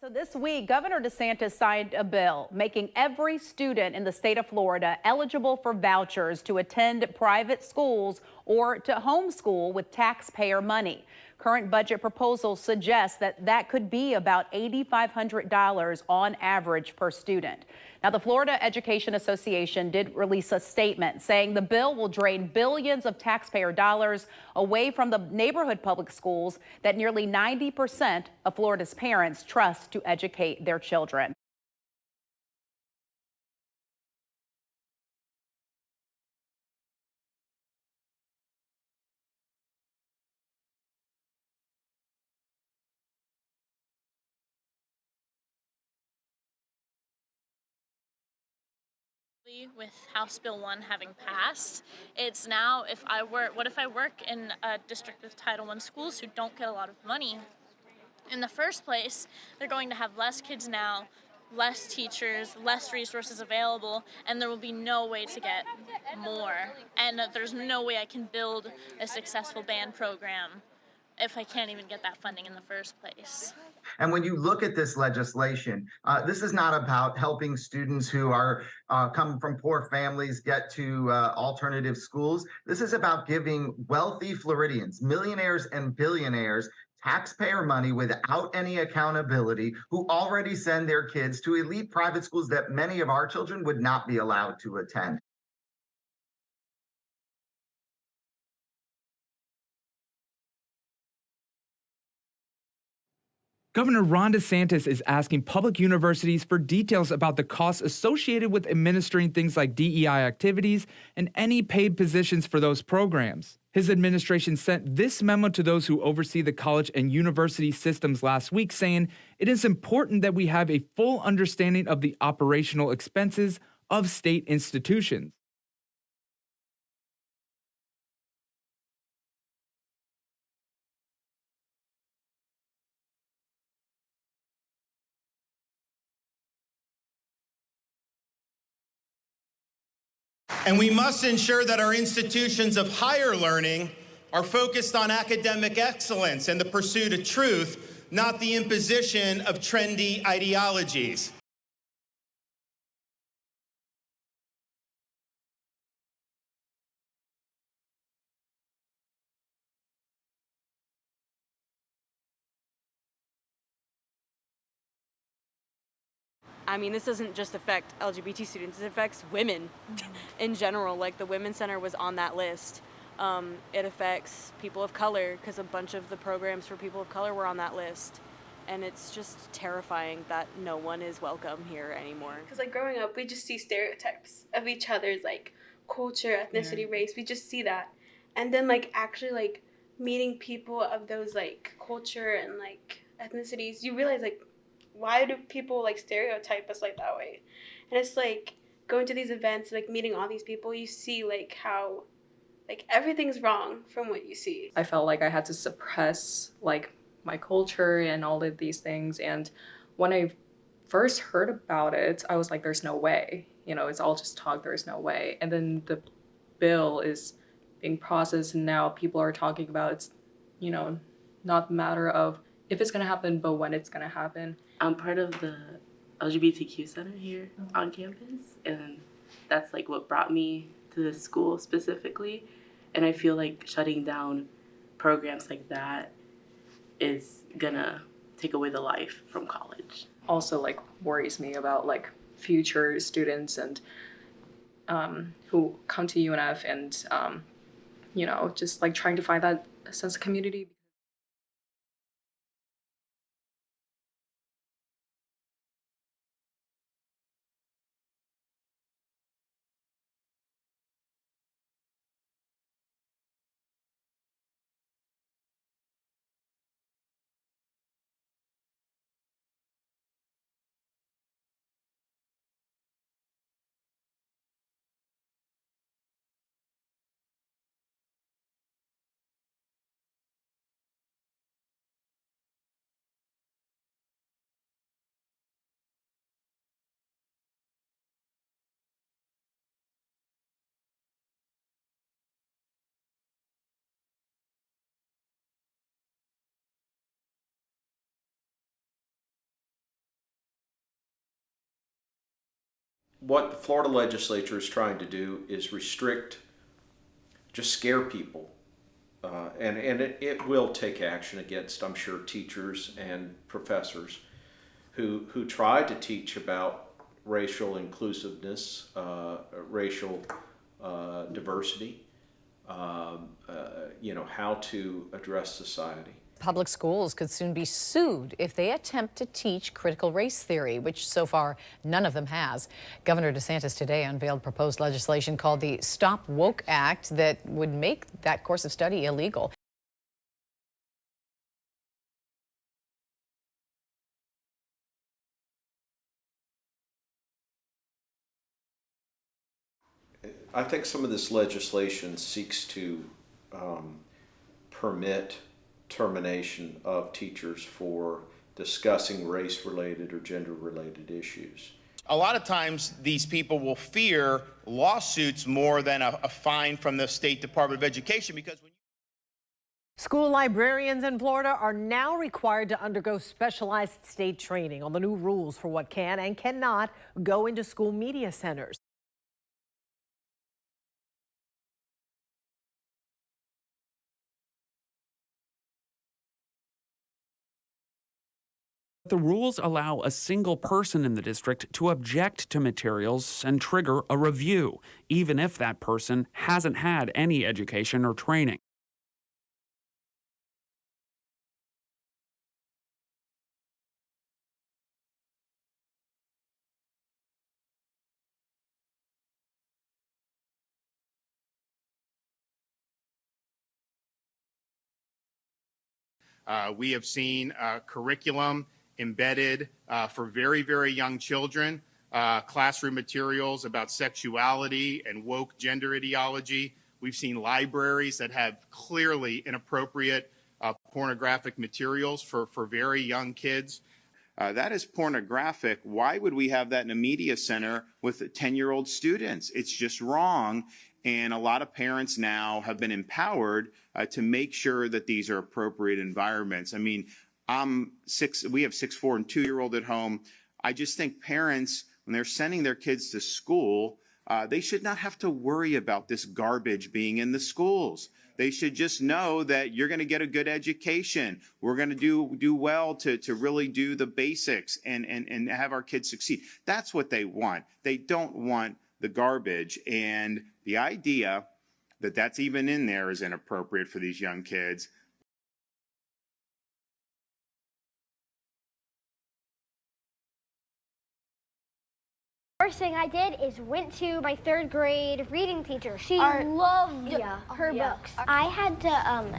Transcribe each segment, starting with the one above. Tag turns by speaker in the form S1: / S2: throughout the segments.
S1: So this week, Governor DeSantis signed a bill making every student in the state of Florida eligible for vouchers to attend private schools or to homeschool with taxpayer money. Current budget proposals suggest that could be about $8,500 on average per student. Now, the Florida Education Association did release a statement saying the bill will drain billions of taxpayer dollars away from the neighborhood public schools that nearly 90% of Florida's parents trust to educate their children.
S2: With House Bill 1 having passed, it's now what if I work in a district with Title I schools who don't get a lot of money in the first place? They're going to have less kids now, less teachers, less resources available, and there will be no way to get more. And there's no way I can build a successful band program if I can't even get that funding in the first place.
S3: And when you look at this legislation, this is not about helping students who are come from poor families get to alternative schools. This is about giving wealthy Floridians, millionaires and billionaires, taxpayer money without any accountability, who already send their kids to elite private schools that many of our children would not be allowed to attend.
S4: Governor Ron DeSantis is asking public universities for details about the costs associated with administering things like DEI activities and any paid positions for those programs. His administration sent this memo to those who oversee the college and university systems last week, saying it is important that we have a full understanding of the operational expenses of state institutions.
S5: And we must ensure that our institutions of higher learning are focused on academic excellence and the pursuit of truth, not the imposition of trendy ideologies.
S6: I mean, this doesn't just affect LGBT students, it affects women in general. Like, the Women's Center was on that list. It affects people of color because a bunch of the programs for people of color were on that list. And it's just terrifying that no one is welcome here anymore.
S7: Because, like, growing up, we just see stereotypes of each other's, like, culture, ethnicity, race. We just see that. And then, like, actually, like, meeting people of those, like, culture and, like, ethnicities, you realize, like, why do people like stereotype us like that way? And it's like going to these events, like meeting all these people, you see like how like everything's wrong from what you see.
S8: I felt like I had to suppress like my culture and all of these things. And when I first heard about it, I was like, there's no way, it's all just talk, there's no way. And then the bill is being processed and now people are talking about it's, not a matter of if it's gonna happen, but when it's gonna happen.
S9: I'm part of the LGBTQ center here on campus, and that's like what brought me to this school specifically. And I feel like shutting down programs like that is gonna take away the life from college.
S8: Also like worries me about like future students and who come to UNF and just like trying to find that sense of community.
S10: what the Florida legislature is trying to do is restrict, just scare people. And it will take action against, I'm sure, teachers and professors who try to teach about racial inclusiveness, racial diversity, how to address society.
S11: Public schools could soon be sued if they attempt to teach critical race theory, which so far none of them has. Governor DeSantis today unveiled proposed legislation called the Stop Woke Act that would make that course of study illegal.
S10: I think some of this legislation seeks to permit termination of teachers for discussing race-related or gender-related issues.
S5: A lot of times these people will fear lawsuits more than a fine from the State Department of Education, because when
S12: School librarians in Florida are now required to undergo specialized state training on the new rules for what can and cannot go into school media centers.
S13: The rules allow a single person in the district to object to materials and trigger a review, even if that person hasn't had any education or training.
S5: We have seen curriculum embedded for very, very young children, classroom materials about sexuality and woke gender ideology. We've seen libraries that have clearly inappropriate pornographic materials for very young kids. That is pornographic. Why would we have that in a media center with 10-year-old students? It's just wrong. And a lot of parents now have been empowered to make sure that these are appropriate environments. I mean, we have 6, 4, and 2-year-old at home. I just think parents, when they're sending their kids to school, they should not have to worry about this garbage being in the schools. They should just know that you're going to get a good education. We're going to do well to really do the basics and have our kids succeed. That's what they want. They don't want the garbage. And the idea that that's even in there is inappropriate for these young kids.
S14: First thing I did is went to my 3rd grade reading teacher. She loved her books. I had to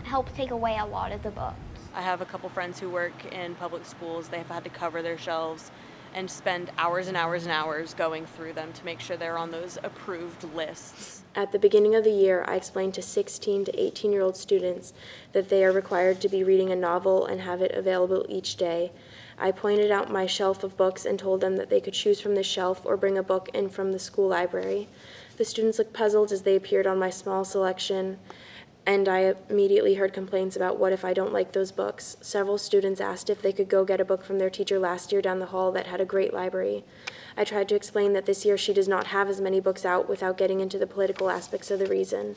S14: help take away a lot of the books.
S6: I have a couple friends who work in public schools. They've had to cover their shelves and spend hours and hours and hours going through them to make sure they're on those approved lists.
S15: At the beginning of the year, I explained to 16 to 18-year-old students that they are required to be reading a novel and have it available each day. I pointed out my shelf of books and told them that they could choose from the shelf or bring a book in from the school library. The students looked puzzled as they appeared on my small selection, and I immediately heard complaints about what if I don't like those books. Several students asked if they could go get a book from their teacher last year down the hall that had a great library. I tried to explain that this year she does not have as many books out without getting into the political aspects of the reason.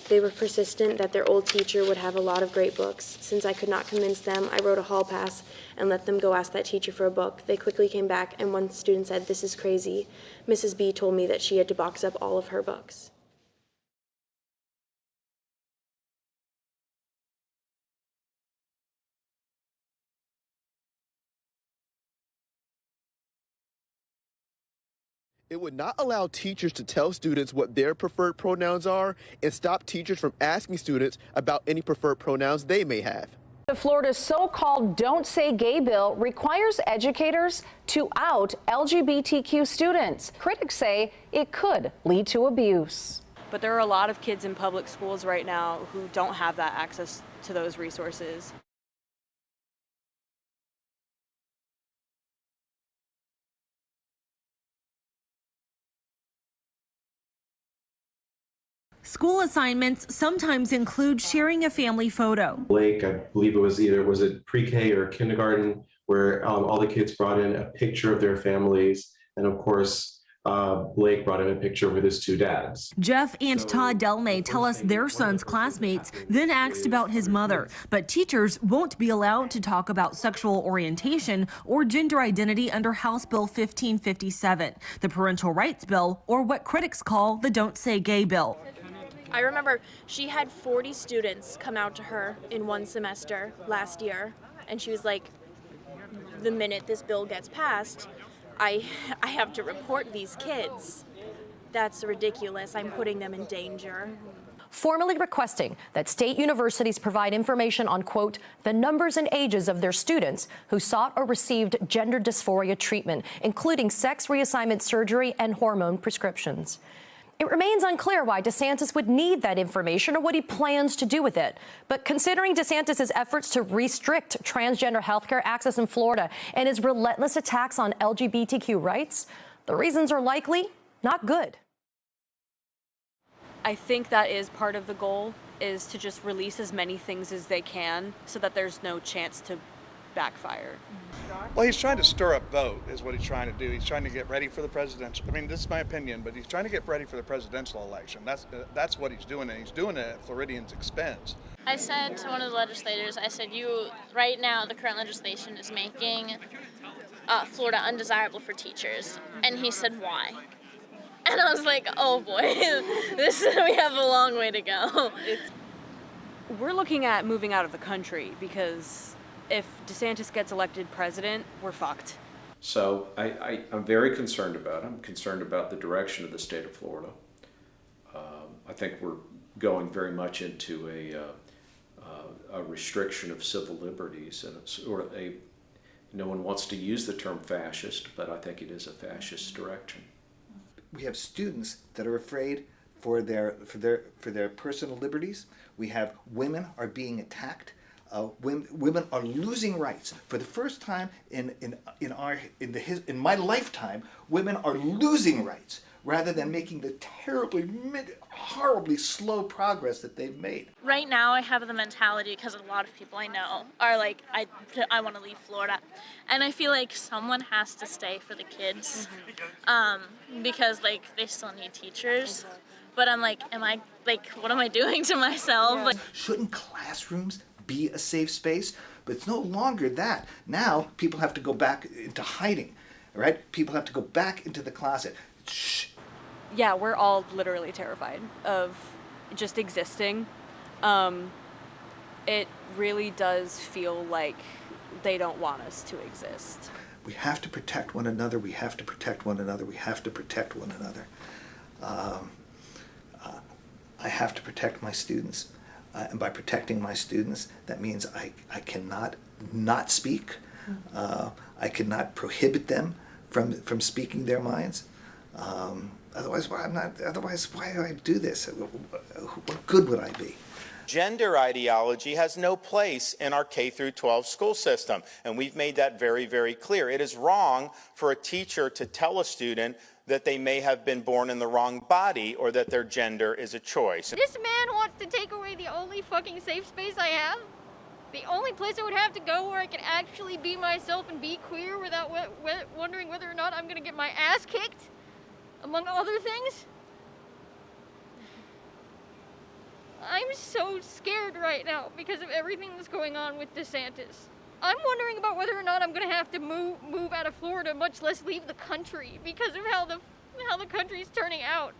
S15: They were persistent that their old teacher would have a lot of great books. Since I could not convince them, I wrote a hall pass and let them go ask that teacher for a book. They quickly came back, and one student said, "This is crazy." Mrs. B told me that she had to box up all of her books.
S16: It would not allow teachers to tell students what their preferred pronouns are and stop teachers from asking students about any preferred pronouns they may have.
S17: Florida's so-called Don't Say Gay bill requires educators to out LGBTQ students. Critics say it could lead to abuse.
S6: But there are a lot of kids in public schools right now who don't have that access to those resources.
S18: School assignments sometimes include sharing a family photo.
S19: Blake, I believe it was pre-K or kindergarten, where all the kids brought in a picture of their families. And of course, Blake brought in a picture with his two dads.
S18: Jeff and Todd Delmay tell us their son's classmates then asked about his mother, but teachers won't be allowed to talk about sexual orientation or gender identity under House Bill 1557, the parental rights bill, or what critics call the Don't Say Gay bill.
S20: I remember she had 40 students come out to her in one semester last year, and she was like, the minute this bill gets passed, I have to report these kids. That's ridiculous. I'm putting them in danger.
S21: Formally requesting that state universities provide information on, quote, the numbers and ages of their students who sought or received gender dysphoria treatment, including sex reassignment surgery and hormone prescriptions. It remains unclear why DeSantis would need that information or what he plans to do with it. But considering DeSantis' efforts to restrict transgender healthcare access in Florida and his relentless attacks on LGBTQ rights, the reasons are likely not good.
S6: I think that is part of the goal, is to just release as many things as they can so that there's no chance to backfire.
S22: Well, he's trying to stir up vote is what he's trying to do. He's trying to get ready for the presidential. I mean, this is my opinion, but he's trying to get ready for the presidential election. That's what he's doing, and he's doing it at Floridians' expense.
S2: I said to one of the legislators, I said, right now the current legislation is making Florida undesirable for teachers. And he said, why? And I was like, oh boy, we have a long way to go.
S6: We're looking at moving out of the country because if DeSantis gets elected president, we're fucked.
S10: So I'm very concerned about it. I'm concerned about the direction of the state of Florida. I think we're going very much into a restriction of civil liberties, and it's sort of no one wants to use the term fascist, but I think it is a fascist direction.
S23: We have students that are afraid for their personal liberties. We have women are being attacked. Women are losing rights for the first time in my lifetime. Women are losing rights rather than making the horribly slow progress that they've made.
S2: Right now I have the mentality, because a lot of people I know are like, I want to leave Florida. And I feel like someone has to stay for the kids, because like they still need teachers. But I'm like, what am I doing to myself? Like,
S23: shouldn't classrooms be a safe space? But it's no longer that. Now people have to go back into hiding, right? People have to go back into the closet. Shh.
S6: Yeah, we're all literally terrified of just existing. It really does feel like they don't want us to exist.
S23: We have to protect one another. We have to protect one another. We have to protect one another. I have to protect my students. And by protecting my students, that means I cannot not speak. I cannot prohibit them from speaking their minds. Otherwise, why do I do this? What good would I be?
S5: Gender ideology has no place in our K through 12 school system, and we've made that very, very clear. It is wrong for a teacher to tell a student that they may have been born in the wrong body or that their gender is a choice.
S24: This man wants to take away the only fucking safe space I have. The only place I would have to go where I can actually be myself and be queer without wondering whether or not I'm gonna get my ass kicked, among other things. I'm so scared right now because of everything that's going on with DeSantis. I'm wondering about whether or not I'm gonna have to move out of Florida, much less leave the country, because of how the country's turning out.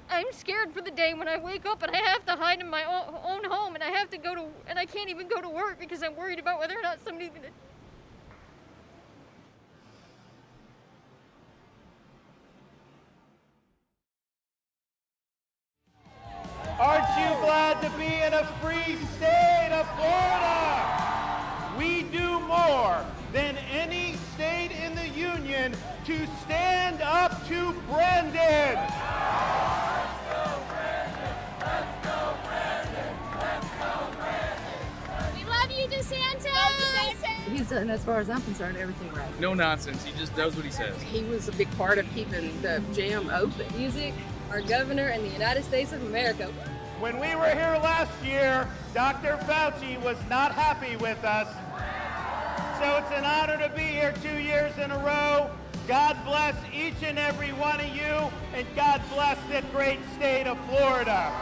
S24: I'm scared for the day when I wake up and I have to hide in my own home, and I can't even go to work because I'm worried about whether or not somebody's gonna.
S25: Aren't you glad to be in a free state of Florida? We do more than any state in the union to stand up to Brendan. Let's go, Brendan. Let's go, Brendan. Let's go, Brendan.
S24: We love you, DeSantis.
S26: He's done, as far as I'm concerned, everything right.
S27: No nonsense. He just does what he says.
S26: He was a big part of keeping the jam open. Music, our governor, and the United States of America.
S25: When we were here last year, Dr. Fauci was not happy with us. So it's an honor to be here 2 years in a row. God bless each and every one of you, and God bless the great state of Florida.